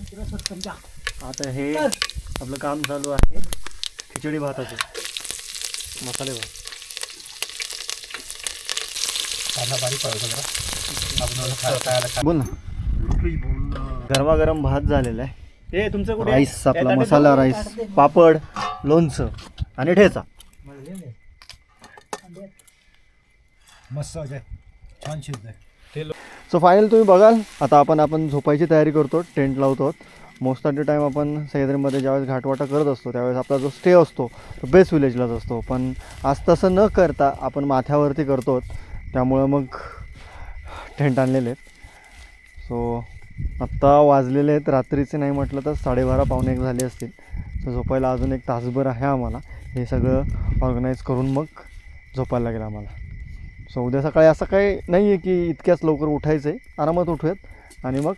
आता हे आपलं काम चालू आहे खिचडी भाताचं, मसाले भात. बोल ना. गरमागरम भात झालेला आहे. ते तुमचं कुठे राईस, आपला मसाला राईस, पापड, लोणचं आणि ठेचा. मस्त छान शिजतंय. सो फायनल तुम्ही बघाल. आता आपण झोपायची तयारी करतो, टेंट लावतो. मोस्ट ऑफ द टाईम आपण सह्याद्रीमध्ये ज्यावेळेस घाटवाटा करत असतो त्यावेळेस आपला जो स्टे असतो तो बेस विलेजलाच असतो. पण आज तसं न करता आपण माथ्यावरती करतो, त्यामुळं मग टेंट आणलेले आहेत. सो आत्ता वाजलेले आहेत रात्रीचे नाही म्हटलं तर 12:30 पावणे 1 झाले असतील. सो झोपायला अजून एक तासभर आहे आम्हाला. हे सगळं ऑर्गनाईज करून मग झोपायला लागेल आम्हाला. सो उद्या सकाळी असं काही नाही आहे की इतक्याच लवकर उठायचं आहे, आरामात उठूयात आणि मग